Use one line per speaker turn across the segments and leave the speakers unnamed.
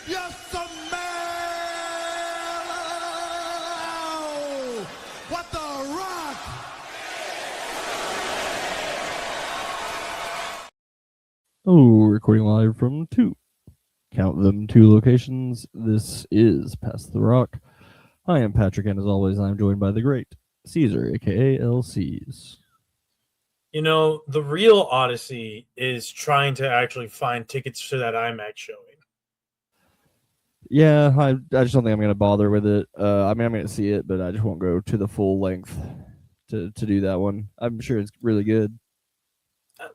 Yes, man! What the rock?
Oh, recording live from two. Count them two locations. This is Past the Rock. I am Patrick, and as always, I'm joined by the great Caesar, aka LCs.
You know, the real odyssey is trying to actually find tickets to that IMAX showing.
Yeah, I just don't think I'm going to bother with it. I mean, I'm going to see it, but I just won't go to the full length to do that one. I'm sure it's really good.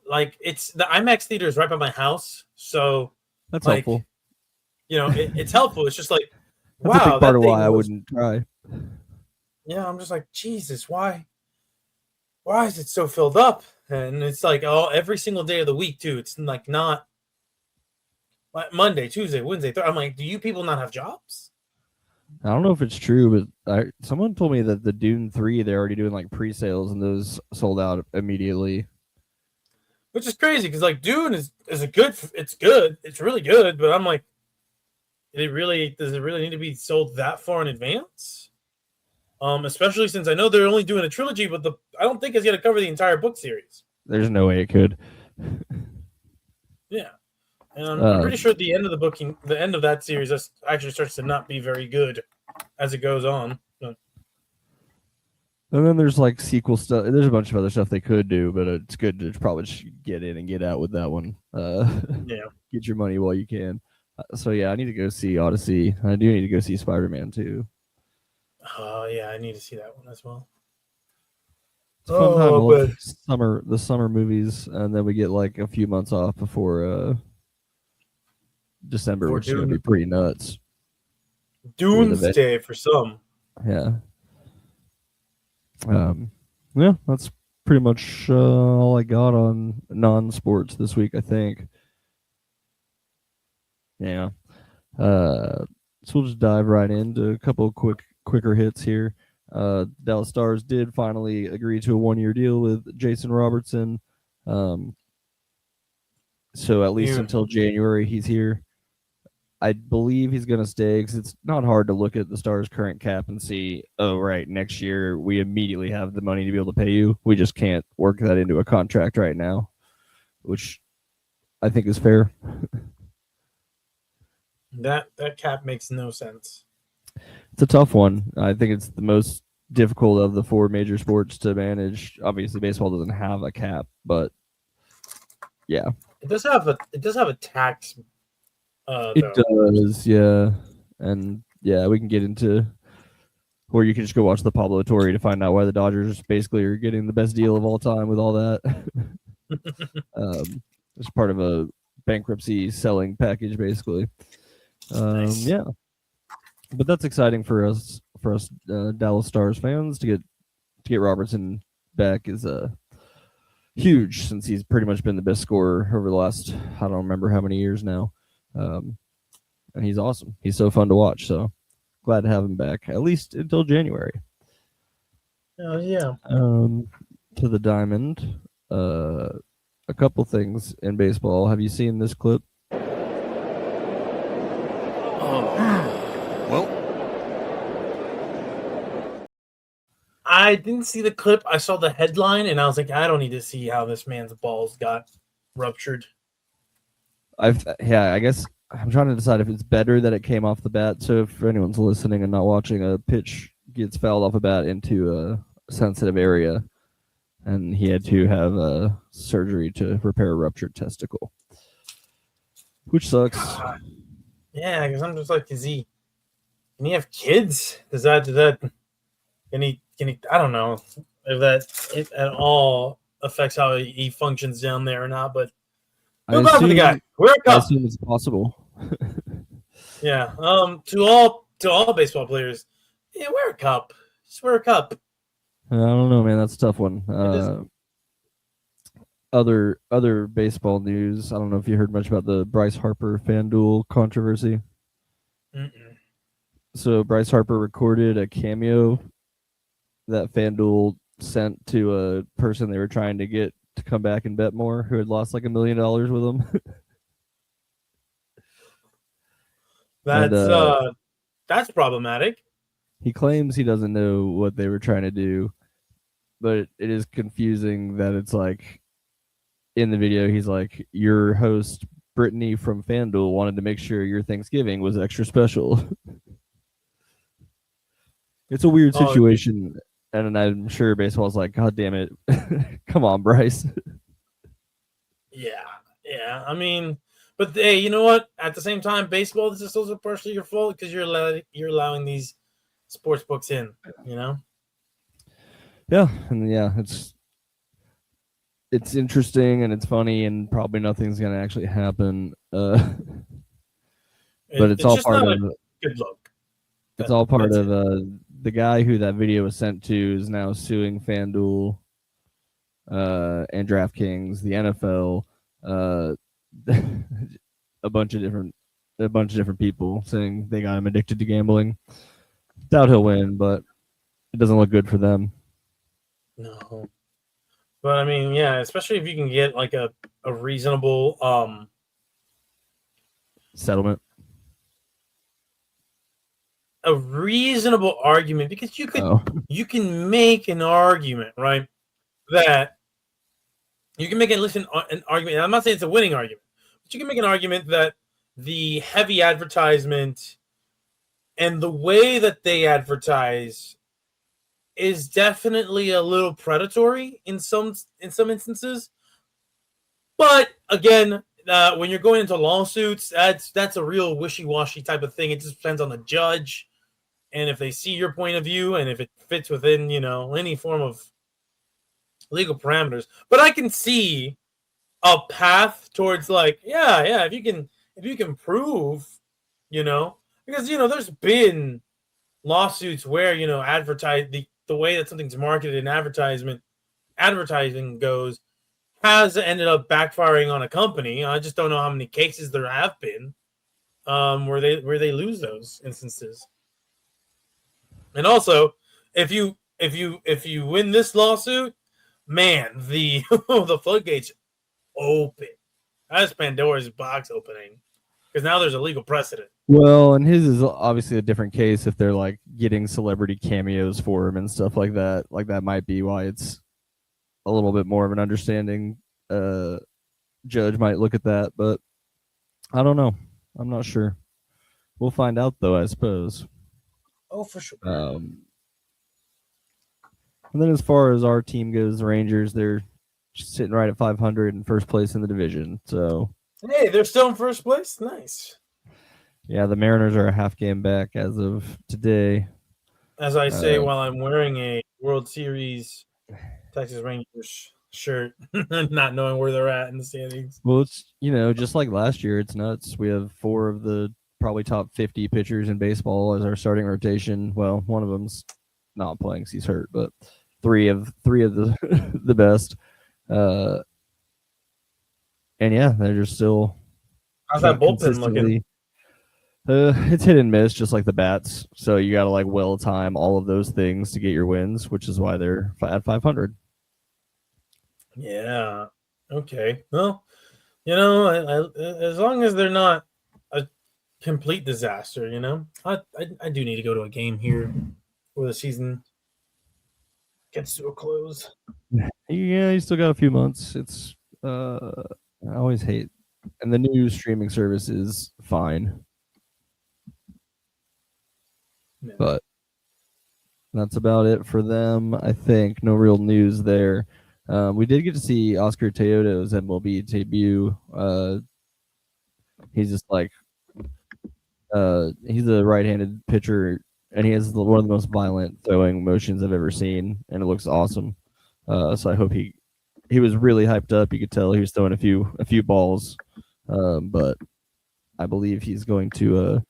Like, it's the IMAX theater is right by my house, so
That's
like,
helpful.
you know, it's helpful. It's just like,
That's a
wow,
big part
that
of
thing
why I
was.
wouldn't try.
Yeah, I'm just like, Jesus, why is it so filled up? And it's like, oh, every single day of the week too. It's like not like Monday, Tuesday, Wednesday, Thursday. I'm like, do you people not have jobs?
I don't know if it's true, but someone told me that the Dune 3, they're already doing like pre-sales, and those sold out immediately.
Which is crazy because like Dune is a good. It's good. It's really good. But I'm like, does it really need to be sold that far in advance? Especially since I know they're only doing a trilogy, but I don't think it's going to cover the entire book series.
There's no way it could.
Yeah, and I'm pretty sure at the end of the end of that series, actually starts to not be very good as it goes on. But,
and then there's like sequel stuff. There's a bunch of other stuff they could do, but it's good to probably just get in and get out with that one.
yeah,
Get your money while you can. So yeah, I need to go see Odyssey. I do need to go see Spider-Man too.
yeah, I need to see that one as well.
It's a fun time. I love the summer movies, and then we get like a few months off before December, which is gonna be pretty nuts.
Doomsday for some.
Yeah. Yeah, that's pretty much all I got on non-sports this week, I think. Yeah. So we'll just dive right into a couple of quicker hits here. Dallas Stars did finally agree to a 1-year deal with Jason Robertson. So at least until January, he's here. I believe he's going to stay because it's not hard to look at the Stars' current cap and see, oh, right, next year we immediately have the money to be able to pay you. We just can't work that into a contract right now, which I think is fair.
That cap makes no sense.
It's a tough one. I think it's the most difficult of the four major sports to manage. Obviously, baseball doesn't have a cap, but yeah,
it does have a tax.
It does, yeah, and yeah, we can get into, or you can just go watch the Pablo Torre to find out why the Dodgers basically are getting the best deal of all time with all that. It's part of a bankruptcy selling package, basically.
Nice.
Yeah, but that's exciting for us Dallas Stars fans to get Robertson back is huge, since he's pretty much been the best scorer over the last, I don't remember how many years now. And he's awesome. He's so fun to watch. So glad to have him back, at least until January.
Oh yeah.
To the Diamond. A couple things in baseball. Have you seen this clip?
Well,
I didn't see the clip. I saw the headline, and I was like, I don't need to see how this man's balls got ruptured.
I guess I'm trying to decide if it's better that it came off the bat. So if anyone's listening and not watching, a pitch gets fouled off a bat into a sensitive area, and he had to have surgery to repair a ruptured testicle, which sucks.
God. Yeah, because I'm just like, can he have kids? Does that can he I don't know if that at all affects how he functions down there or not, but feel bad for the guy. Wear a cup.
I assume it's possible.
Yeah. To all baseball players, yeah, wear a cup. Just wear a cup.
I don't know, man. That's a tough one. Other baseball news. I don't know if you heard much about the Bryce Harper FanDuel controversy.
Mm-mm.
So Bryce Harper recorded a cameo that FanDuel sent to a person they were trying to get to come back and bet more, who had lost like $1 million with them.
That's problematic.
He claims he doesn't know what they were trying to do, but it is confusing that it's like in the video he's like, your host Brittany from FanDuel wanted to make sure your Thanksgiving was extra special. It's a weird situation, and I'm sure baseball's like, God damn it, come on, Bryce.
Yeah. I mean, but hey, you know what? At the same time, baseball, this is also partially your fault because you're allowing these sports books in. You know.
Yeah, and it's interesting and it's funny and probably nothing's gonna actually happen. But it's all part of
good look.
It's all part of the guy who that video was sent to is now suing FanDuel and DraftKings, the NFL, a bunch of different people saying they got him addicted to gambling. Doubt he'll win, but it doesn't look good for them.
No. But I mean, yeah, especially if you can get like a reasonable
settlement.
A reasonable argument, because you can make an argument, right? That you can make an argument. And I'm not saying it's a winning argument, but you can make an argument that the heavy advertisement and the way that they advertise is definitely a little predatory in some instances. But again, when you're going into lawsuits, that's a real wishy-washy type of thing. It just depends on the judge. And if they see your point of view and if it fits within, any form of legal parameters. But I can see a path towards if you can prove, because, there's been lawsuits where, the way that something's marketed in advertising goes has ended up backfiring on a company. I just don't know how many cases there have been where they lose those instances. And also, if you win this lawsuit, man, the the floodgates open. That's Pandora's box opening, because now there's a legal precedent.
Well, and his is obviously a different case if they're like getting celebrity cameos for him and stuff like that. Like that might be why it's a little bit more of an understanding judge might look at that, but I don't know. I'm not sure. We'll find out though, I suppose.
Oh, for sure.
And then as far as our team goes, the Rangers, they're sitting right at 500 in first place in the division. So
hey, they're still in first place. Nice.
Yeah, the Mariners are a half game back as of today.
As I say, while I'm wearing a World Series Texas Rangers shirt, not knowing where they're at in the standings.
Well, it's just like last year, it's nuts. We have 4 of the probably top 50 pitchers in baseball as our starting rotation. Well, one of them's not playing because he's hurt, but three of the the best. And yeah, they're just still.
How's that bullpen looking?
It's hit and miss, just like the bats. So you got to well time all of those things to get your wins, which is why they're at 500.
Yeah. Okay. Well, as long as they're not a complete disaster, I do need to go to a game here before the season gets to a close.
Yeah, you still got a few months. It's I always hate, and the new streaming service is fine. Yeah. But that's about it for them, I think. No real news there. We did get to see Oscar Teodo's MLB debut. He's just he's a right-handed pitcher, and he has one of the most violent throwing motions I've ever seen, and it looks awesome. So I hope he was really hyped up. You could tell he was throwing a few balls, but I believe he's going to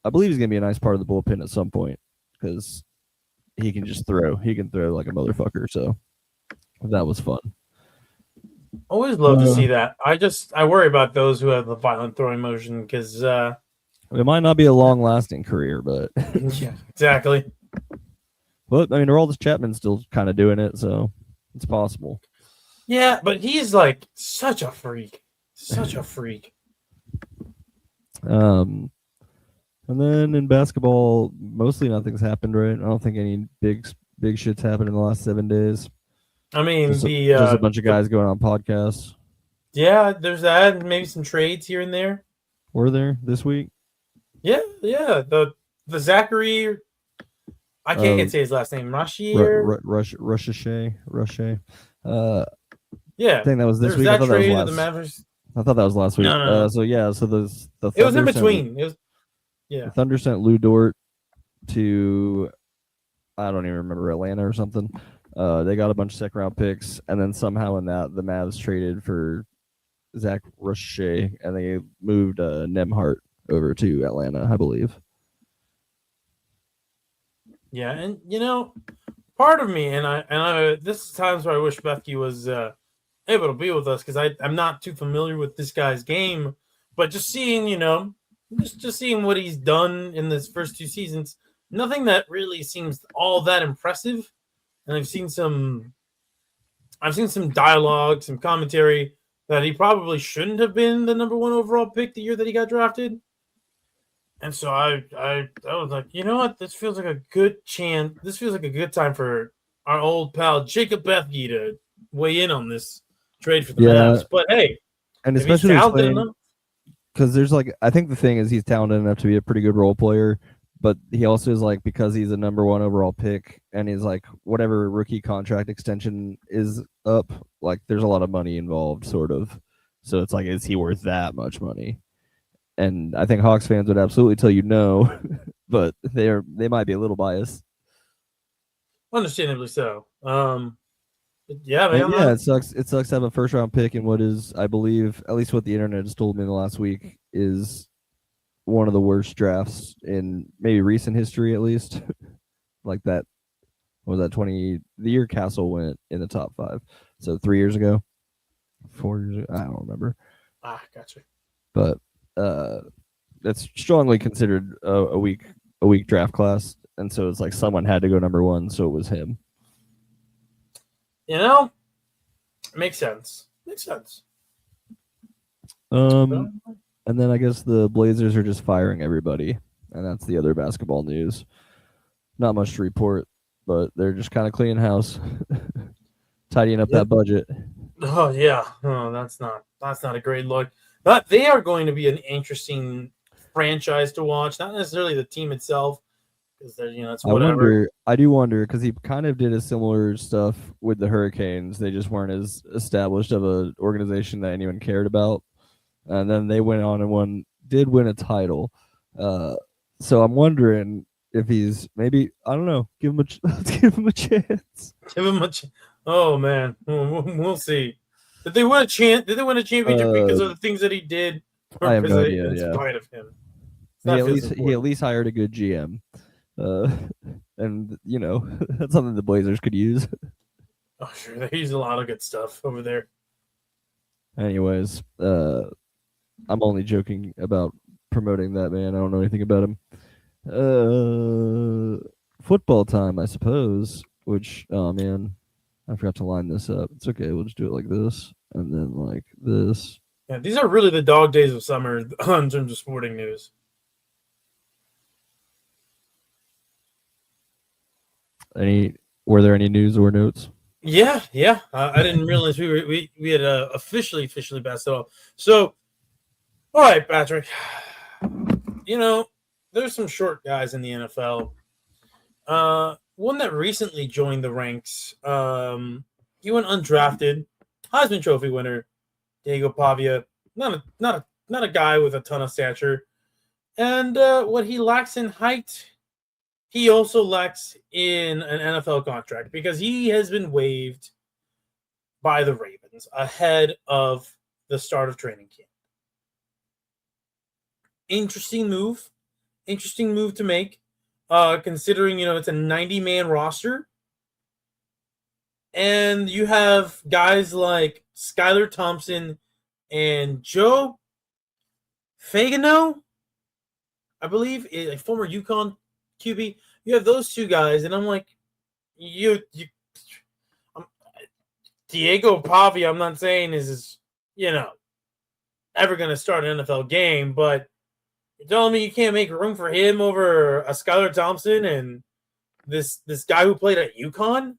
be a nice part of the bullpen at some point, because he can just throw. He can throw like a motherfucker. So that was fun.
Always love to see that. I worry about those who have the violent throwing motion, because
it might not be a long-lasting career, but
yeah, exactly.
But I mean, Aroldis Chapman's still kind of doing it, so it's possible.
Yeah, but he's such a freak.
And then in basketball, mostly nothing's happened, right? I don't think any big shit's happened in the last 7 days.
I mean,
Just a bunch of guys going on podcasts.
Yeah, there's that, and maybe some trades here and there.
Were there this week?
Yeah. The Zachary, I can't say his last name. Rashier.
Russia.
Yeah.
I think that was this week.
That
I thought that was
trade
last.
the Mavericks.
I thought that was last week.
No.
So the Thunder
It was in between.
The Thunder sent Lou Dort to, I don't even remember, Atlanta or something. They got a bunch of second round picks, and then somehow in that the Mavs traded for Zach Rusche, and they moved Nemhart over to Atlanta, I believe.
Yeah, and part of me, and I this is times where I wish Becky was able to be with us, because I'm not too familiar with this guy's game, but just seeing just seeing what he's done in this first 2 seasons, nothing that really seems all that impressive. And I've seen some dialogue, some commentary that he probably shouldn't have been the number 1 overall pick the year that he got drafted. And so I was like, you know what? This feels like a good chance. This feels like a good time for our old pal Jacob Bethke to weigh in on this trade for the Mavs. But hey,
and especially because there's I think the thing is he's talented enough to be a pretty good role player. But he also is because he's a number 1 overall pick, and he's whatever rookie contract extension is up, there's a lot of money involved, sort of. So it's is he worth that much money? And I think Hawks fans would absolutely tell you no, but they might be a little biased.
Understandably so. Yeah, man.
Yeah, it sucks. It sucks to have a first round pick in what is, I believe, at least what the internet has told me in the last week, is one of the worst drafts in maybe recent history, at least. That, what was that, the year Castle went in the top 5. So 3 years ago, 4 years ago, I don't remember.
Gotcha.
But that's strongly considered a weak draft class, and so it's someone had to go number 1, so it was him.
Makes sense.
And then I guess the Blazers are just firing everybody, and that's the other basketball news. Not much to report, but they're just kind of cleaning house, tidying up that budget.
Oh yeah, that's not a great look. But they are going to be an interesting franchise to watch. Not necessarily the team itself, because they're it's whatever.
I do wonder, because he kind of did a similar stuff with the Hurricanes. They just weren't as established of an organization that anyone cared about. And then they went on and did win a title. So I'm wondering if he's maybe, I don't know, let's give him a chance.
Oh man, we'll see. Did they win a chance? Did they win a championship because of the things that he did?
I have no idea.
In spite of him,
he at least hired a good GM, and that's something the Blazers could use.
Oh sure, they use a lot of good stuff over there.
Anyways, I'm only joking about promoting that man. I don't know anything about him. Football time, I suppose. Which, oh man, I forgot to line this up. It's okay. We'll just do it like this, and then this.
Yeah, these are really the dog days of summer in terms of sporting news.
Were there any news or notes?
Yeah. I didn't realize we had officially passed it off. So, all right, Patrick. There's some short guys in the NFL. One that recently joined the ranks. He went undrafted. Heisman Trophy winner, Diego Pavia. Not a guy with a ton of stature, and what he lacks in height, he also lacks in an NFL contract, because he has been waived by the Ravens ahead of the start of training camp. Interesting move to make, considering it's a 90-man roster, and you have guys like Skylar Thompson and Joe Fagano, I believe, a former UConn QB. You have those two guys, and I'm like, Diego Pavia, I'm not saying is ever going to start an NFL game, but You're telling me you can't make room for him over a Skylar Thompson and this guy who played at UConn?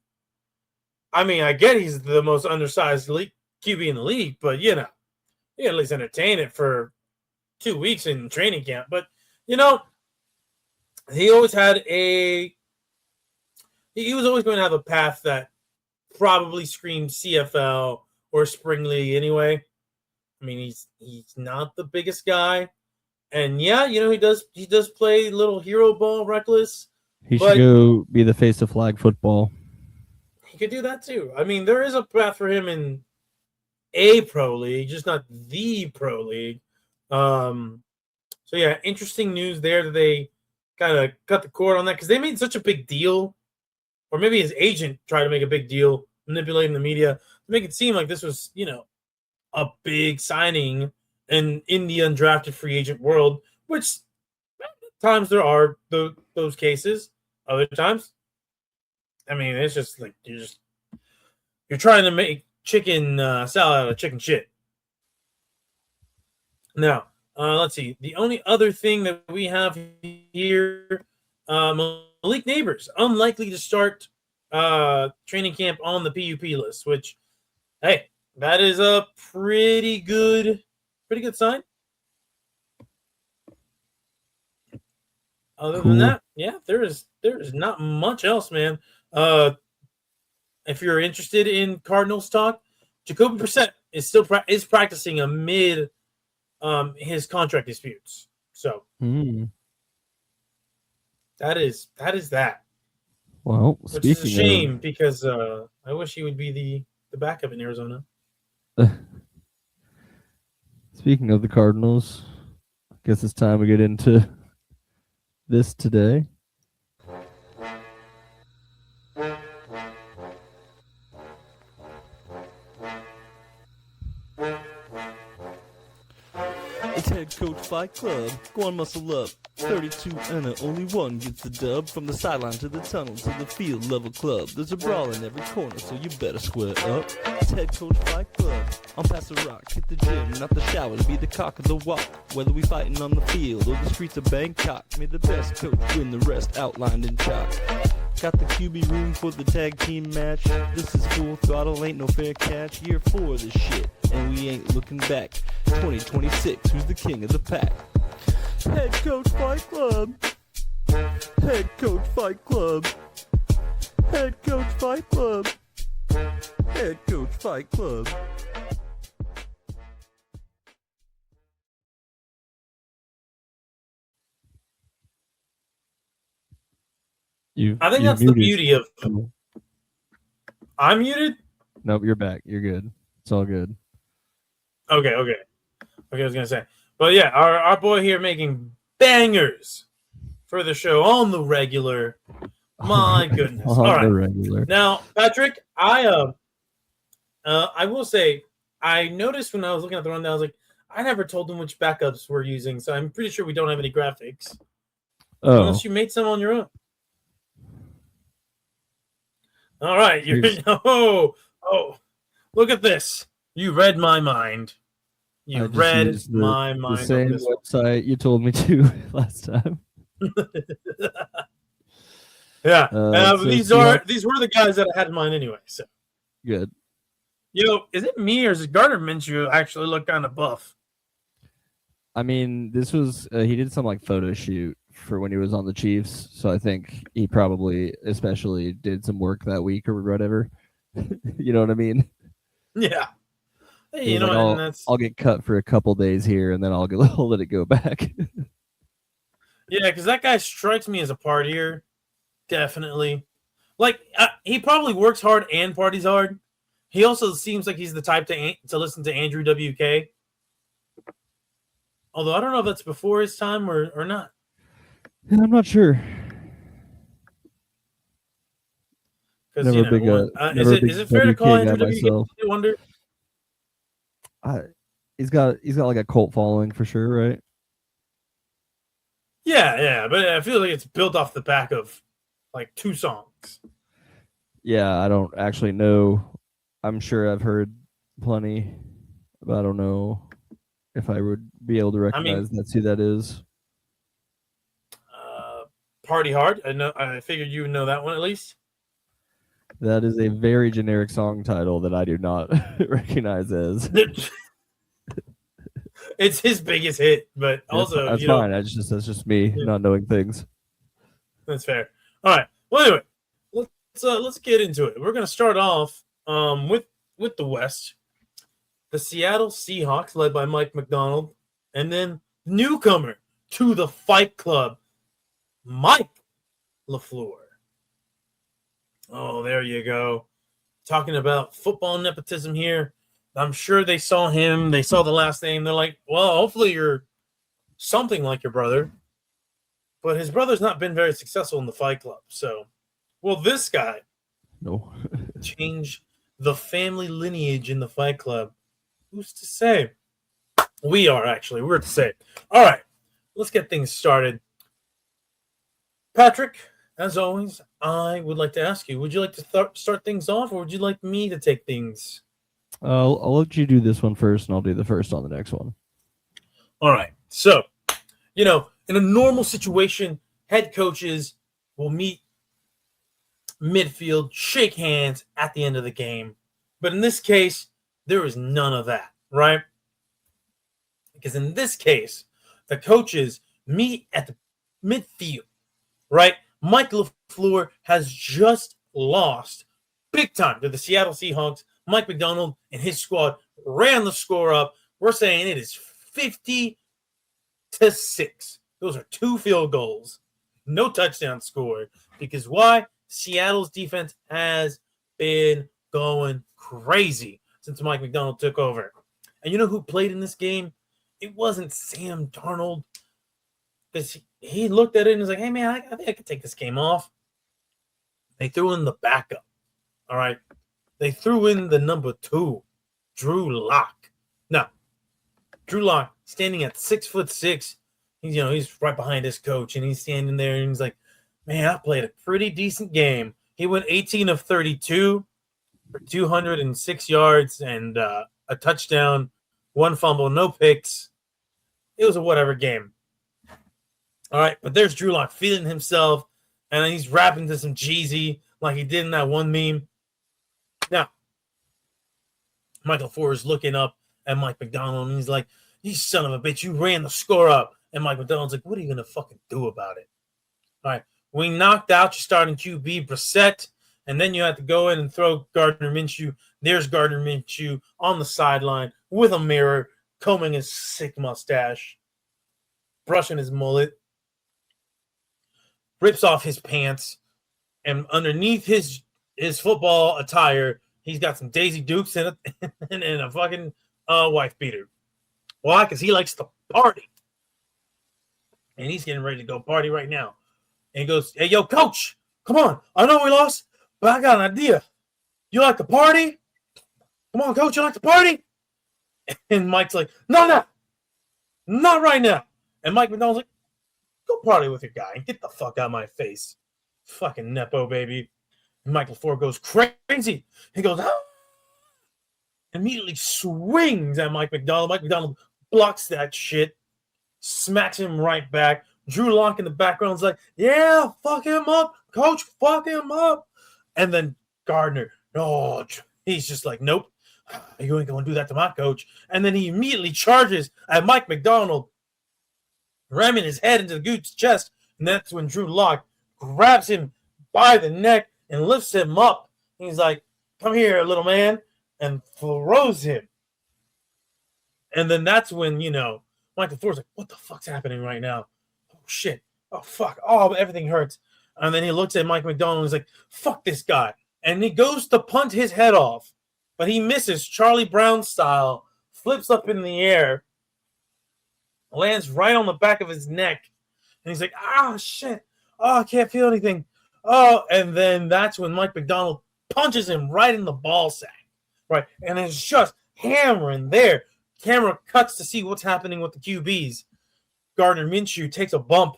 I mean, I get he's the most undersized QB in the league, but you know, you at least entertain it for 2 weeks in training camp. But you know, he always had he was always going to have a path that probably screamed CFL or spring league anyway. I mean, he's not the biggest guy, and yeah, you know, he does play little hero ball reckless.
He should go be the face of flag football.
He could do that too. I mean, there is a path for him in a pro league, just not the pro league. So yeah, interesting news there that they kind of cut the cord on that because they made such a big deal, or maybe his agent tried to make a big deal, manipulating the media to make it seem like this was, you know, a big signing in the undrafted free agent world, which times there are those cases. Other times, I mean, it's just like you're trying to make chicken salad out of chicken shit. Now, let's see. The only other thing that we have here, Malik Neighbors, unlikely to start training camp on the PUP list, which, hey, that is a pretty good sign. Other than that, yeah, there is not much else, man. If you're interested in Cardinals talk, Jacoby Brissett is still practicing amid his contract disputes. So that is that.
Well,
which is a shame because I wish he would be the backup in Arizona.
Speaking of the Cardinals, I guess it's time we get into this today.
It's Head Coach Fight Club. Go on, muscle up. 32 and only one gets the dub. From the sideline to the tunnel to the field level club. There's a brawl in every corner, so you better square up. It's Head Coach Fight Club. I'm past the rock, hit the gym, not the shower to be the cock of the walk. Whether we fighting on the field or the streets of Bangkok, may the best coach win, the rest outlined in chalk. Got the QB room for the tag team match. This is full throttle, ain't no fair catch. Year 4 of this shit, and we ain't looking back. 2026, who's the king of the pack? Head Coach Fight Club. Head Coach Fight Club. Head Coach Fight Club. Head Coach Fight Club.
I think that's the beauty of. I'm muted?
Nope, you're back. You're good. It's all good.
Okay, I was gonna say. But yeah, our boy here making bangers for the show on the regular. My goodness.
On
all right.
the regular.
Now, Patrick, I will say I noticed when I was looking at the rundown, I was like, I never told them which backups we're using, so I'm pretty sure we don't have any graphics.
Oh.
Unless you made some on your own. All right, oh, look at this. You read my mind. You read my mind.
The same website you told me to last time.
Yeah, these were the guys that I had in mind anyway. So
good.
Is it me or is it Gardner Minshew actually look kind of buff?
I mean, this was he did some like photo shoot for when he was on the Chiefs, so I think he probably especially did some work that week or whatever. You know what I mean?
Yeah. Hey,
I'll get cut for a couple days here, and then I'll let it go back.
Yeah, because that guy strikes me as a partier, definitely. Like he probably works hard and parties hard. He also seems like he's the type to listen to Andrew WK. Although I don't know if that's before his time or not.
Yeah, I'm not sure.
Is it fair to call Andrew WK a wonder?
He's got like a cult following for sure, right?
Yeah, but I feel like it's built off the back of like 2 songs.
Yeah, I don't actually know. I'm sure I've heard plenty, but I don't know if I would be able to recognize that's who that is.
Party Hard. I figured you would know that one at least.
That is a very generic song title that I do not recognize as.
It's his biggest hit, but also
that's fine. That's just me not knowing things.
That's fair. All right. Well, anyway, let's get into it. We're gonna start off with the West, the Seattle Seahawks, led by Mike Macdonald, and then newcomer to the Fight Club, Mike LaFleur. Oh, there you go. Talking about football nepotism here. I'm sure they saw him. They saw the last name. They're like, well, hopefully you're something like your brother. But his brother's not been very successful in the Fight Club. So, will this guy change the family lineage in the Fight Club? Who's to say? We are, actually. We're to say. All right. Let's get things started. Patrick, as always, I would like to ask you, would you like to start things off, or would you like me to take things?
I'll let you do this one first, and I'll do the first on the next one.
All right. So, in a normal situation, head coaches will meet midfield, shake hands at the end of the game. But in this case, there is none of that, right? Because in this case, the coaches meet at the midfield, right? Mike LaFleur has just lost big time to the Seattle Seahawks. Mike Macdonald and his squad ran the score up. We're saying it is 50-6. Those are 2 field goals. No touchdown scored. Because why? Seattle's defense has been going crazy since Mike Macdonald took over. And you know who played in this game? It wasn't Sam Darnold. Because he looked at it and was like, hey, man, I think I could take this game off. They threw in the backup. All right. They threw in the number 2, Drew Lock. Now, Drew Lock, standing at 6'6", he's right behind his coach, and he's standing there, and he's like, man, I played a pretty decent game. He went 18 of 32 for 206 yards and a touchdown, 1 fumble, no picks. It was a whatever game. All right, but there's Drew Lock feeling himself, and he's rapping to some Jeezy like he did in that one meme. Now, Michael Ford is looking up at Mike Macdonald, and he's like, you son of a bitch, you ran the score up. And Mike Macdonald's like, what are you going to fucking do about it? All right, we knocked out your starting QB, Brissett, and then you have to go in and throw Gardner Minshew. There's Gardner Minshew on the sideline with a mirror, combing his sick mustache, brushing his mullet, rips off his pants, and underneath his football attire, he's got some Daisy Dukes and a fucking wife beater. Why? Because he likes to party. And he's getting ready to go party right now. And he goes, hey, yo, coach, come on. I know we lost, but I got an idea. You like to party? Come on, coach, you like to party? And Mike's like, no, not right now. And Mike Macdonald's like, go party with your guy and get the fuck out of my face. Fucking Nepo, baby. And Michael Ford goes crazy. He goes, ah! Immediately swings at Mike Macdonald. Mike Macdonald blocks that shit, smacks him right back. Drew Lock in the background is like, yeah, fuck him up. Coach, fuck him up. And then Gardner, he's just like, nope, you ain't going to do that to my coach. And then he immediately charges at Mike Macdonald, ramming his head into the dude's chest. And that's when Drew Lock grabs him by the neck and lifts him up. He's like, come here, little man, and throws him. And then that's when, Michael Ford's like, what the fuck's happening right now? Oh, shit. Oh, fuck. Oh, everything hurts. And then he looks at Mike Macdonald and he's like, fuck this guy. And he goes to punt his head off, but he misses Charlie Brown style, flips up in the air, lands right on the back of his neck. And he's like, shit. Oh, I can't feel anything. Oh, and then that's when Mike Macdonald punches him right in the ball sack, right? And it's just hammering there. Camera cuts to see what's happening with the QBs. Gardner Minshew takes a bump.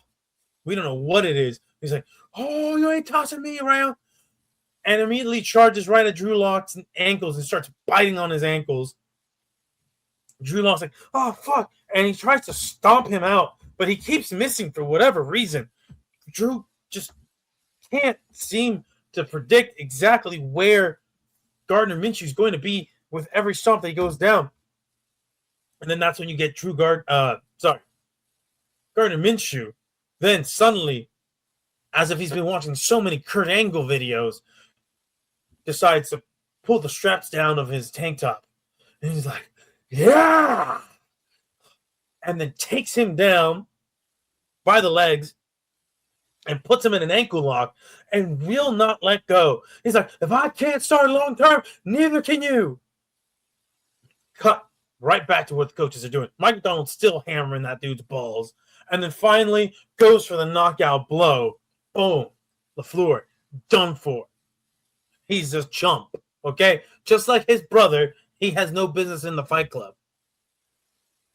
We don't know what it is. He's like, oh, you ain't tossing me around. And immediately charges right at Drew Lock's ankles and starts biting on his ankles. Drew Lock's like, oh, fuck. And he tries to stomp him out, but he keeps missing for whatever reason. Drew just can't seem to predict exactly where Gardner Minshew is going to be with every stomp that he goes down. And then that's when you get Gardner Minshew. Then suddenly, as if he's been watching so many Kurt Angle videos, decides to pull the straps down of his tank top. And he's like, yeah! And then takes him down by the legs and puts him in an ankle lock and will not let go. He's like, if I can't start long term, neither can you. Cut right back to what the coaches are doing. Mike Macdonald's still hammering that dude's balls. And then finally goes for the knockout blow. Boom. LaFleur, done for. He's a chump, okay? Just like his brother, he has no business in the Fight Club.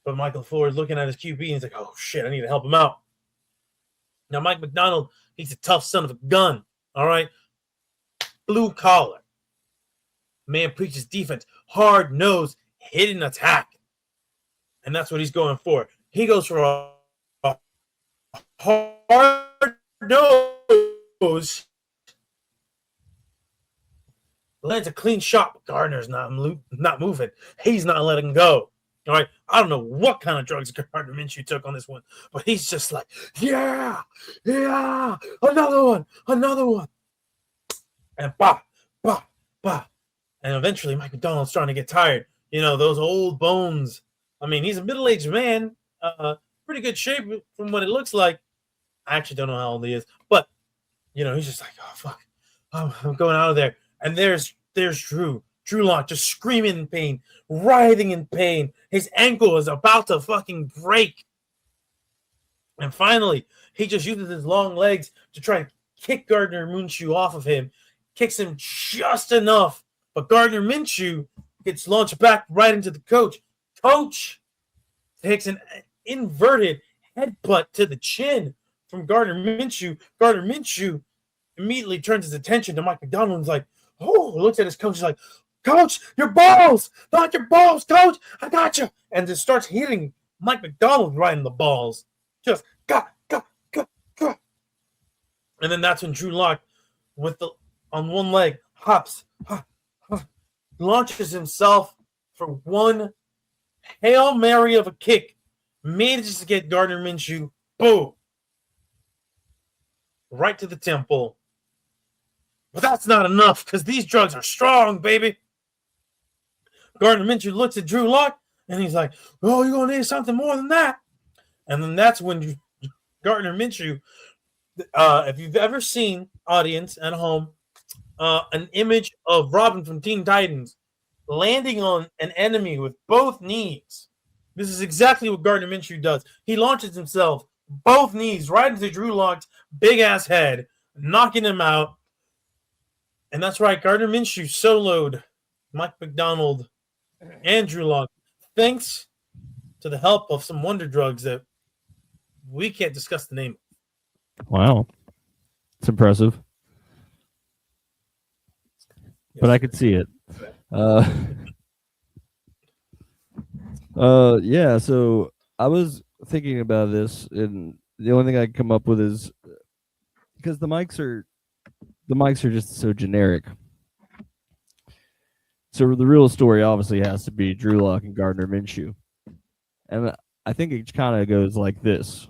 But Michael LaFleur is looking at his QB and he's like, oh, shit, I need to help him out. Now, Mike Macdonald, he's a tough son of a gun, all right? Blue collar. Man preaches defense. Hard nose, hidden attack. And that's what he's going for. He goes for a hard nose. Lands a clean shot, but Gardner's not moving. He's not letting go. All right. I don't know what kind of drugs Gardner Minshew took on this one, but he's just like, yeah, another one. And bah. And eventually Mike Macdonald's starting to get tired. You know, those old bones. I mean, he's a middle-aged man, pretty good shape from what it looks like. I actually don't know how old he is, but, you know, he's just like, oh, fuck, I'm going out of there. And there's Drew Lock just screaming in pain, writhing in pain. His ankle is about to fucking break. And finally, he just uses his long legs to try and kick Gardner Minshew off of him. Kicks him just enough. But Gardner Minshew gets launched back right into the coach. Coach takes an inverted headbutt to the chin from Gardner Minshew. Gardner Minshew immediately turns his attention to Mike Macdonald and is like, oh, looks at his coach. He's like, Coach, your balls, not your balls, Coach. I got you. And just starts hitting Mike Macdonald right in the balls. Just ga. And then that's when Drew Lock, on one leg, hops, launches himself for one Hail Mary of a kick. Manages to get Gardner Minshew, boom, right to the temple. But that's not enough because these drugs are strong, baby. Gardner Minshew looks at Drew Lock and he's like, oh, you're going to need something more than that. And then that's when Gardner Minshew, if you've ever seen, audience at home, an image of Robin from Teen Titans landing on an enemy with both knees. This is exactly what Gardner Minshew does. He launches himself, both knees, right into Drew Lock's big-ass head, knocking him out. And that's right, Gardner Minshew soloed Mike Macdonald and Drew Lock, thanks to the help of some wonder drugs that we can't discuss the name of.
Wow. It's impressive.
Yes.
But I could see it. Yeah, so I was thinking about this, and the only thing I can come up with is because the mics are just so generic. So the real story obviously has to be Drew Lock and Gardner Minshew. And I think it kind of goes like this.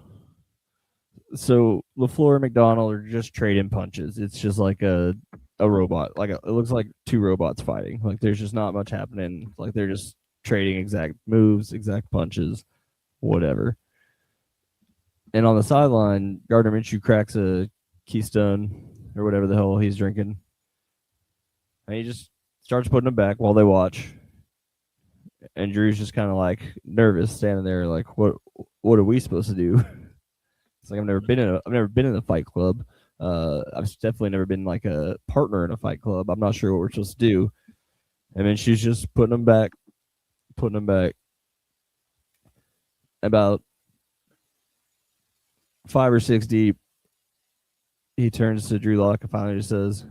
So LaFleur and Macdonald are just trading punches. It's just like a robot. It looks like two robots fighting. Like there's just not much happening. Like they're just trading exact moves, exact punches, whatever. And on the sideline, Gardner Minshew cracks a Keystone or whatever the hell he's drinking. And he just starts putting them back while they watch. And Drew's just kind of like nervous, standing there like, what are we supposed to do? It's like I've never been in a fight club. I've definitely never been like a partner in a fight club. I'm not sure what we're supposed to do. And then she's just putting them back. About 5 or 6 deep, he turns to Drew Lock and finally just says,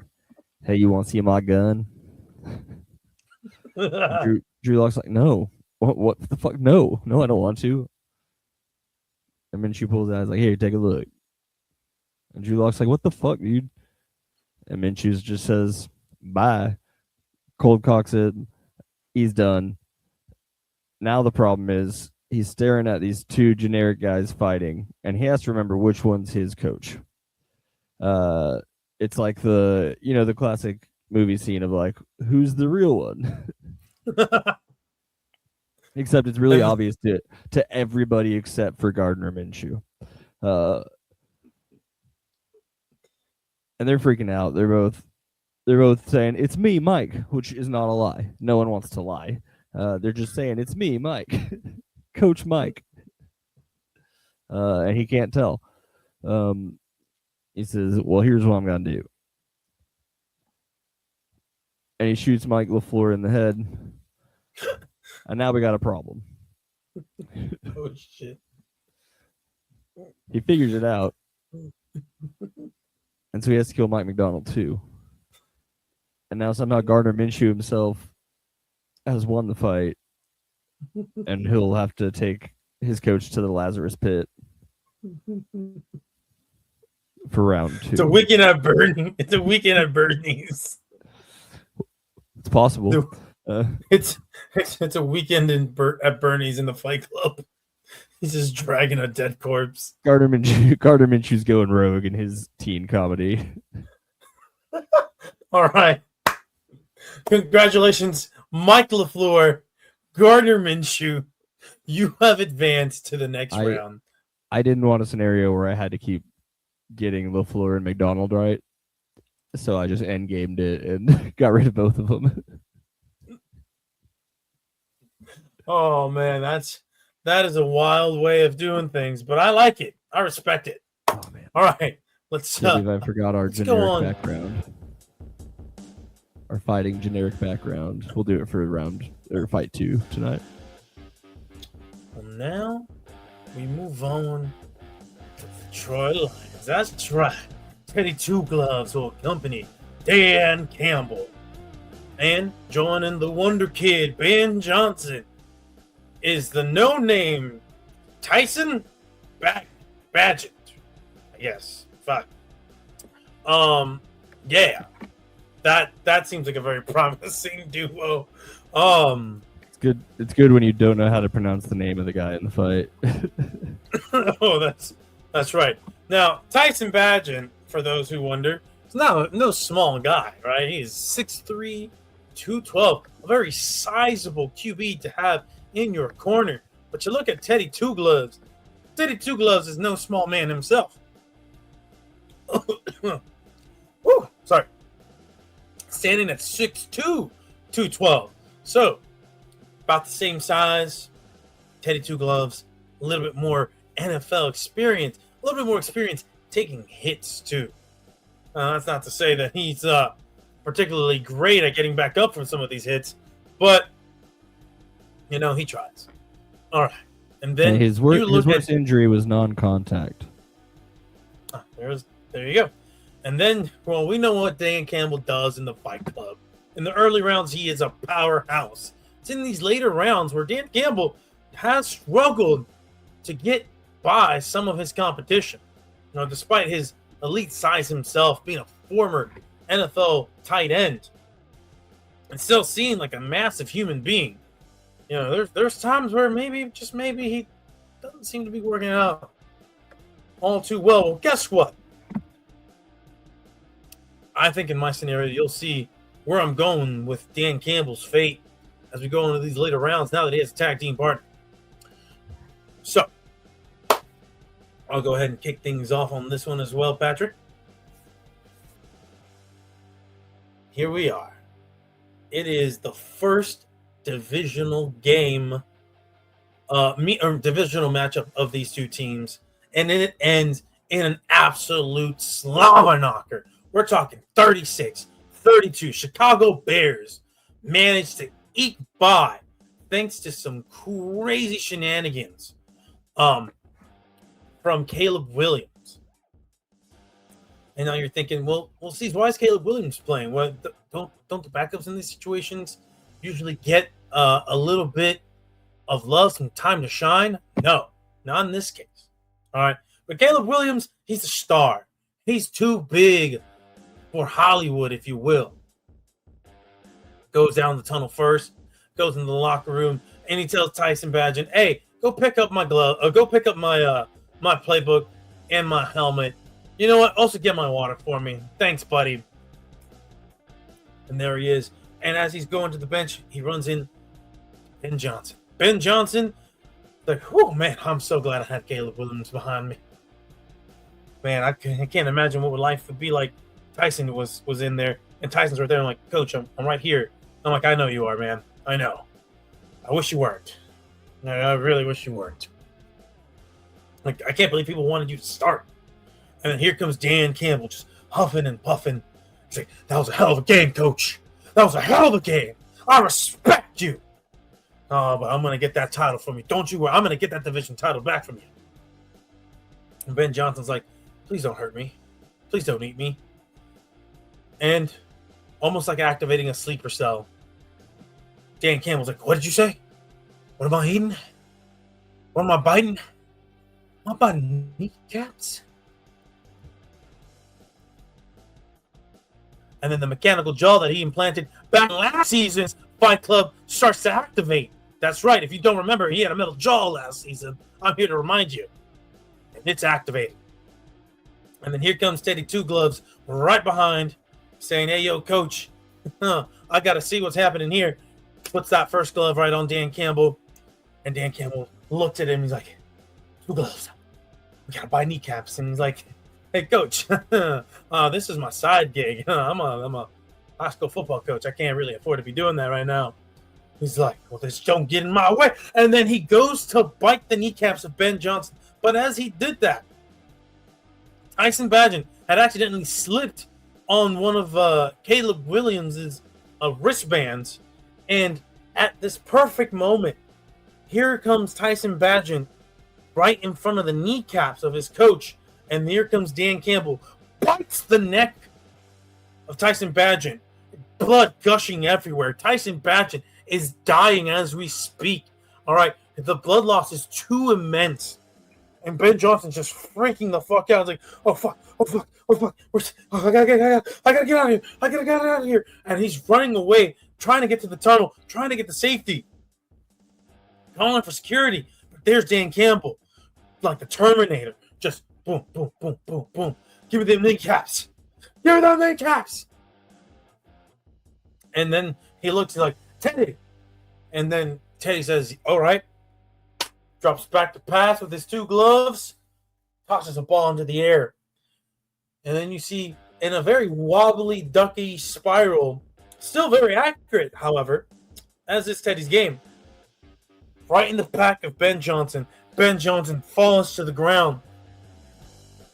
"Hey, you want to see my gun?" Drew Lock's like, "No, what the fuck? No, I don't want to." And then she pulls out, like, "Here, take a look." And Drew Lock's like, what the fuck, dude? And Minshew just says, bye. Cold cocks it. He's done. Now the problem is he's staring at these two generic guys fighting, and he has to remember which one's his coach. It's like the classic movie scene of like, who's the real one? Except it's really obvious to everybody except for Gardner Minshew. And they're freaking out. They're both saying, it's me, Mike, which is not a lie. No one wants to lie. They're just saying, it's me, Mike. Coach Mike. And he can't tell. He says, well, here's what I'm going to do. And he shoots Mike LaFleur in the head. And now we got a problem.
Oh, shit.
He figures it out. And so he has to kill Mike McDonald, too. And now somehow Gardner Minshew himself has won the fight. And he'll have to take his coach to the Lazarus pit for round 2.
It's a weekend at Bernie. It's a weekend at Bernie's.
It's possible.
It's a weekend at Bernie's in the Fight Club. He's just dragging a dead corpse.
Gardner Minshew's going rogue in his teen comedy.
All right. Congratulations, Mike LaFleur, Gardner Minshew. You have advanced to the next round.
I didn't want a scenario where I had to keep getting LaFleur and McDonald right. So I just endgamed it and got rid of both of them.
Oh, man, that is a wild way of doing things, but I like it. I respect it.
Oh, man.
All right. Let's
I forgot our generic background. Our fighting generic background. We'll do it for fight 2 tonight.
Well, now we move on to the Detroit Lions. That's right. Teddy Two Gloves will accompany Dan Campbell. And joining the Wonder Kid, Ben Johnson, is the no-name Tyson Badgett. Yes, fuck. Yeah. That seems like a very promising duo.
It's good when you don't know how to pronounce the name of the guy in the fight.
Oh, that's right. Now, Tyson Badgett, for those who wonder, is no small guy, right? He's 6'3", 212, a very sizable QB to have in your corner. But you look at Teddy Two Gloves. Teddy Two Gloves is no small man himself. Woo, sorry. Standing at 6'2", 212. So, about the same size. Teddy Two Gloves, a little bit more NFL experience, a little bit more experience taking hits, too. That's not to say that he's particularly great at getting back up from some of these hits, but he tries. All right. And then
his worst injury was non-contact.
There you go. And then, well, we know what Dan Campbell does in the Fight Club. In the early rounds, he is a powerhouse. It's in these later rounds where Dan Campbell has struggled to get by some of his competition. Despite his elite size himself, being a former NFL tight end, and still seeing like a massive human being. There's times where maybe he doesn't seem to be working out all too well. Well, guess what? I think in my scenario, you'll see where I'm going with Dan Campbell's fate as we go into these later rounds now that he has a tag team partner. So, I'll go ahead and kick things off on this one as well, Patrick. Here we are. It is the first divisional game, divisional matchup of these two teams, and then it ends in an absolute slobber knocker. We're talking 36-32. Chicago Bears managed to eke by thanks to some crazy shenanigans from Caleb Williams. And now you're thinking, well, see, why is Caleb Williams playing? Well, don't the backups in these situations usually get a little bit of love, some time to shine? No, not in this case. All right. But Caleb Williams, he's a star. He's too big for Hollywood, if you will. Goes down the tunnel first, goes into the locker room, and he tells Tyson Bagent, "Hey, go pick up my glove, go pick up my my playbook and my helmet. You know what? Also get my water for me. Thanks, buddy." And there he is. And as he's going to the bench, he runs in Ben Johnson. Ben Johnson, like, oh man, I'm so glad I had Caleb Williams behind me. Man, I can't imagine what life would be like. Tyson was in there, and Tyson's right there. I'm like, "Coach, I'm right here." I'm like, "I know you are, man. I know. I wish you weren't. I really wish you weren't." Like, I can't believe people wanted you to start. And then here comes Dan Campbell just huffing and puffing. He's like, "That was a hell of a game, Coach. That was a hell of a game. I respect you. Oh, but I'm going to get that title from you. Don't you worry. I'm going to get that division title back from you." And Ben Johnson's like, "Please don't hurt me. Please don't eat me." And almost like activating a sleeper cell, Dan Campbell's like, "What did you say? What am I eating? What am I biting? Am I biting kneecaps?" And then the mechanical jaw that he implanted back last season's Fight Club starts to activate. That's right. If you don't remember, he had a metal jaw last season. I'm here to remind you. And it's activated. And then here comes Teddy Two Gloves right behind, saying, "Hey, yo, Coach, I got to see what's happening here." Puts that first glove right on Dan Campbell. And Dan Campbell looks at him. He's like, "Two gloves. We got to buy kneecaps." And he's like, "Hey, Coach, this is my side gig. I'm a high school football coach. I can't really afford to be doing that right now." He's like, "Well, this don't get in my way." And then he goes to bite the kneecaps of Ben Johnson. But as he did that, Tyson Bagent had accidentally slipped on one of Caleb Williams' wristbands. And at this perfect moment, here comes Tyson Bagent right in front of the kneecaps of his coach. And here comes Dan Campbell, bites the neck of Tyson Bagent. Blood gushing everywhere. Tyson Bagent is dying as we speak. All right, the blood loss is too immense. And Ben Johnson's just freaking the fuck out. He's like, "Oh fuck, oh fuck, oh fuck. I gotta get out of here. I gotta get out of here." And he's running away, trying to get to the tunnel, trying to get to safety, calling for security. But there's Dan Campbell, like the Terminator, just boom, boom, boom, boom, boom. "Give me them kneecaps. Give me them kneecaps." And then he looks like, "Teddy." And then Teddy says, "All right." Drops back to pass with his two gloves. Tosses a ball into the air. And then you see, in a very wobbly, ducky spiral, still very accurate, however, as is Teddy's game, right in the back of Ben Johnson. Ben Johnson falls to the ground.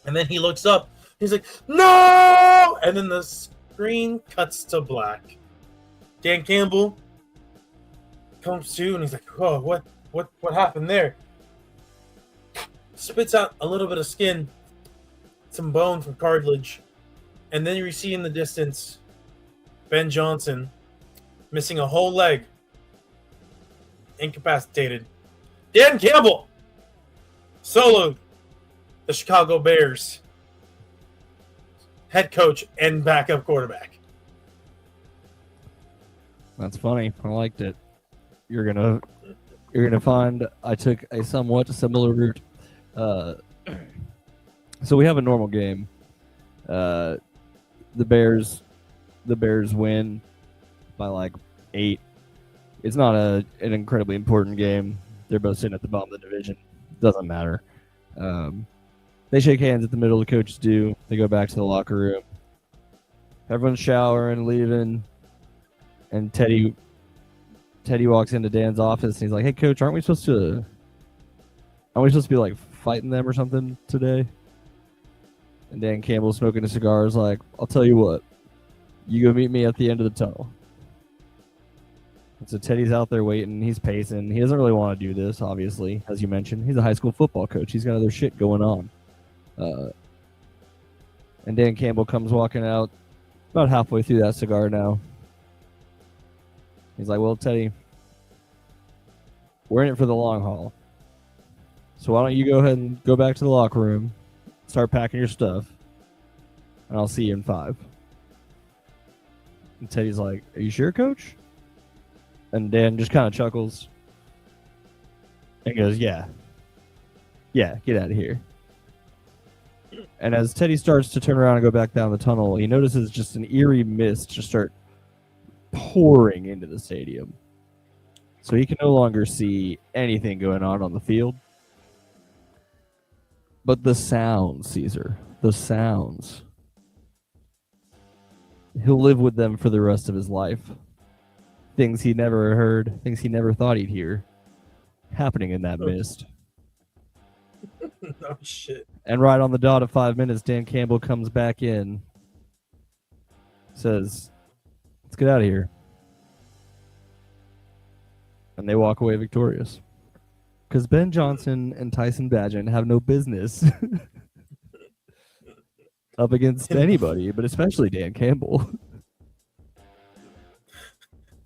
And then he looks up. He's like, "No!" And then the screen cuts to black. Dan Campbell comes to, and he's like, "Oh, what happened there?" Spits out a little bit of skin, some bone from cartilage, and then you see in the distance Ben Johnson missing a whole leg, incapacitated. Dan Campbell soloed the Chicago Bears head coach and backup quarterback.
That's funny. I liked it. You're gonna find I took a somewhat similar route. So we have a normal game. The Bears win by like 8. It's not an incredibly important game. They're both sitting at the bottom of the division. Doesn't matter. They shake hands at the middle. The coaches do. They go back to the locker room. Everyone's showering, leaving, and Teddy walks into Dan's office and he's like, "Hey, Coach, aren't we supposed to be like fighting them or something today?" And Dan Campbell, smoking a cigar, is like, "I'll tell you what, you go meet me at the end of the tunnel." And so Teddy's out there waiting. He's pacing. He doesn't really want to do this, obviously, as you mentioned. He's a high school football coach. He's got other shit going on. And Dan Campbell comes walking out about halfway through that cigar now. He's like, "Well, Teddy, we're in it for the long haul. So why don't you go ahead and go back to the locker room, start packing your stuff, and I'll see you in 5. And Teddy's like, "Are you sure, Coach?" And Dan just kind of chuckles and goes, "Yeah, get out of here." And as Teddy starts to turn around and go back down the tunnel, he notices just an eerie mist just start pouring into the stadium. So he can no longer see anything going on the field. But the sounds, Caesar, the sounds. He'll live with them for the rest of his life. Things he never heard, things he never thought he'd hear, happening in that mist.
Oh, shit.
And right on the dot of 5 minutes, Dan Campbell comes back in, says, "Let's get out of here." And they walk away victorious. Because Ben Johnson and Tyson Bagent have no business up against anybody, but especially Dan Campbell.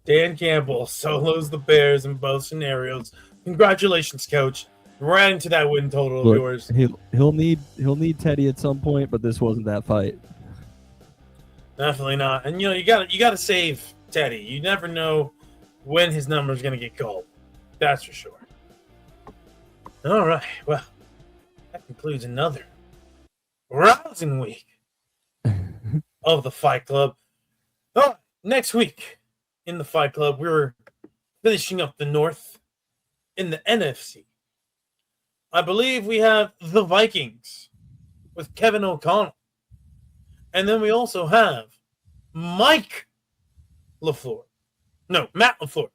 Dan Campbell solos the Bears in both scenarios. Congratulations, Coach. Right into that win total of
Look,
yours.
he'll need Teddy at some point, but this wasn't that fight.
Definitely not. And you gotta save Teddy. You never know when his number is gonna get called. That's for sure. All right. Well, that concludes another rousing week of the Fight Club. Oh, next week in the Fight Club, we're finishing up the North in the NFC. I believe we have the Vikings with Kevin O'Connell. And then we also have Matt LaFleur.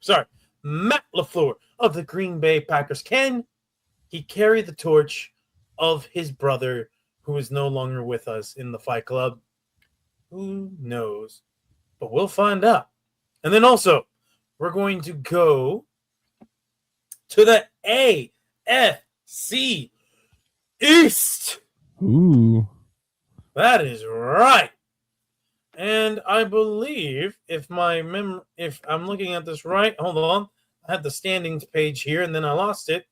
Sorry. Matt LaFleur of the Green Bay Packers. Can he carry the torch of his brother who is no longer with us in the Fight Club? Who knows? But we'll find out. And then also, we're going to go to the AFC East.
Ooh.
That is right. And I believe if I'm looking at this right, hold on. I had the standings page here and then I lost it.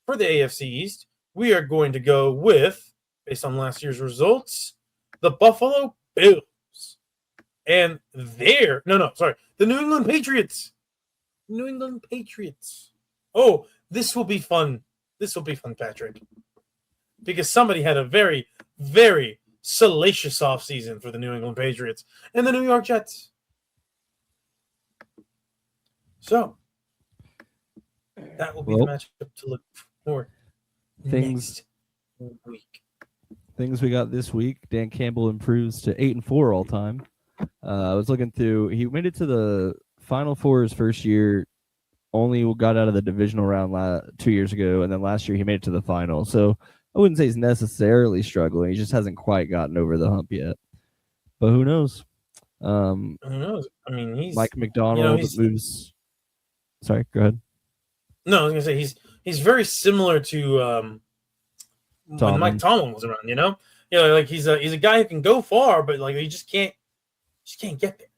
For the AFC East, we are going to go with, based on last year's results, the Buffalo Bills. And the New England Patriots. New England Patriots. Oh, this will be fun. This will be fun, Patrick. Because somebody had a very, very salacious offseason for the New England Patriots and the New York Jets. So, that will be the matchup to look for next week.
Things we got this week. Dan Campbell improves to 8-4 all time. I was looking through. He made it to the Final Four his first year. Only got out of the divisional round 2 years ago, and then last year he made it to the final. So I wouldn't say he's necessarily struggling. He just hasn't quite gotten over the hump yet. But who knows?
Who knows? I mean, he's
Mike McDonald moves. Sorry, go ahead.
No, I was gonna say he's very similar to when Mike Tomlin was around. Like he's a guy who can go far, but like he just can't get there.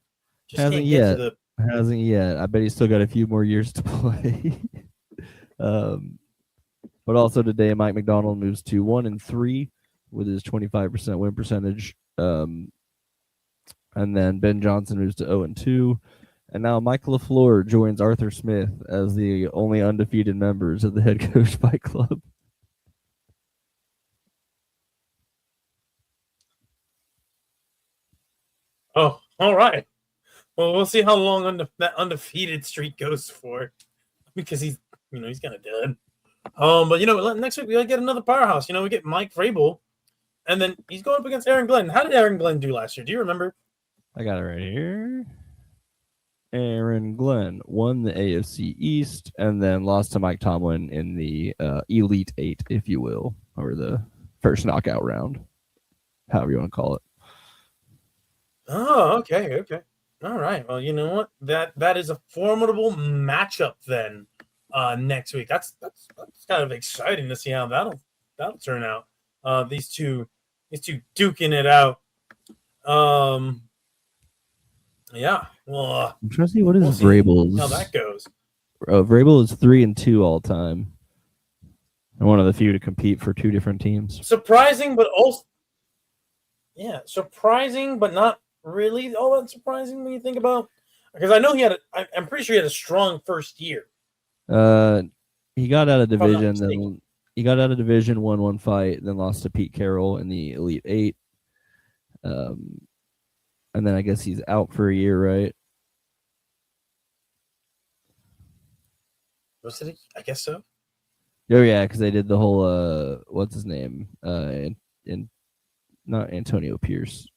Hasn't yet. I bet he's still got a few more years to play. But also today, Mike McDonald moves to 1-3 with his 25% win percentage. And then Ben Johnson moves to 0-2. And now Mike LaFleur joins Arthur Smith as the only undefeated members of the Head Coach Fight Club.
Oh, all right. Well, we'll see how long that undefeated streak goes for, because he's kind of dead. But next week we get another powerhouse. We get Mike Vrabel, and then he's going up against Aaron Glenn. How did Aaron Glenn do last year? Do you remember?
I got it right here. Aaron Glenn won the AFC East and then lost to Mike Tomlin in the Elite Eight, if you will, or the first knockout round, however you want to call it.
Oh, okay. All right. Well, you know what? That is a formidable matchup then next week. That's kind of exciting to see how that'll turn out. These two duking it out. Yeah. Well,
I'm trying to see what is Vrabel's.
How that goes.
Vrabel is 3-2 all time, and one of the few to compete for two different teams.
Surprising, but also yeah, surprising, but not really all that surprising when you think about. Because I know I'm pretty sure he had a strong first year.
He got out of
I'm not
division,
mistaken.
then he got out of division, won one fight, then lost to Pete Carroll in the Elite Eight. And then I guess he's out for a year, right?
Was it? I guess so.
Oh yeah, because they did the whole what's his name? In not Antonio Pierce.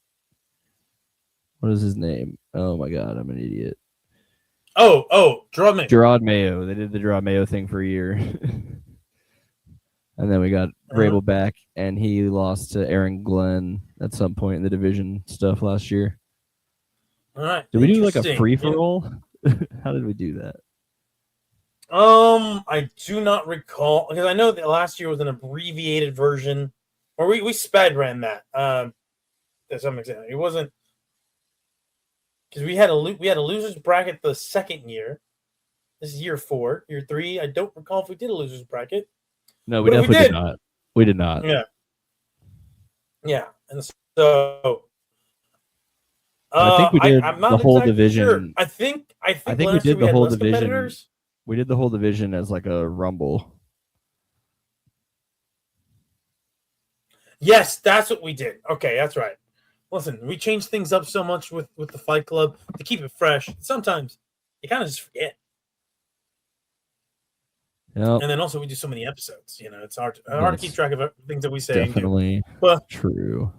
What is his name? Oh my god, I'm an idiot.
Gerard Mayo.
Gerard Mayo. They did the Gerard Mayo thing for a year. And then we got Vrabel back, and he lost to Aaron Glenn at some point in the division stuff last year.
All right.
Did we do like a
Interesting.
free for all? How did we do that?
I do not recall because I know that last year was an abbreviated version, or we sped ran that. To some extent, it wasn't because we had a losers bracket the second year. This is year 4, year 3. I don't recall if we did a losers bracket.
No, we
But if we
definitely did
did-
not. We did not.
Yeah, and so.
I think we did
I'm not
the whole
exactly
division.
Sure. I think
we
last
did
year
the
had
whole
less
division.
competitors.
We did the whole division as like a rumble.
Yes, that's what we did. Okay, that's right. Listen, we changed things up so much with the Fight Club to keep it fresh. Sometimes you kind of just forget,
Yep,
and then also we do so many episodes. You know, it's hard to keep track of things that we say. and do.
definitely
But
true.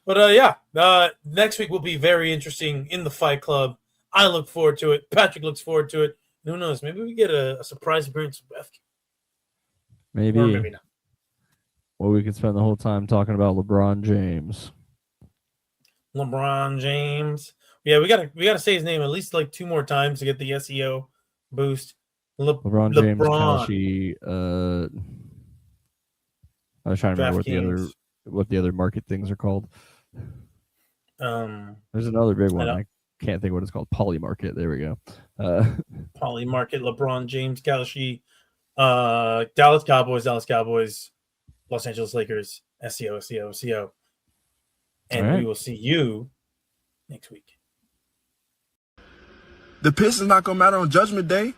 yeah, next week will be very interesting in the Fight Club. I look forward to it. Patrick looks forward to it. Who knows? Maybe we get a surprise appearance from Beth.
Maybe.
Or maybe not.
Well, we could spend the whole time talking about LeBron James.
LeBron James. Yeah, we gotta say his name at least like 2 more times to get the SEO boost.
LeBron James, Kalshi. I was trying to remember
DraftKings.
what the other market things are called.
Um,
There's another big one.
know.
I can't think what it's called. Poly Market. There we go.
Poly Market, LeBron James, Kalshi, Dallas Cowboys, Los Angeles Lakers, SEO. And
All right.
we will see you next week.
The piss is not gonna matter on Judgment Day.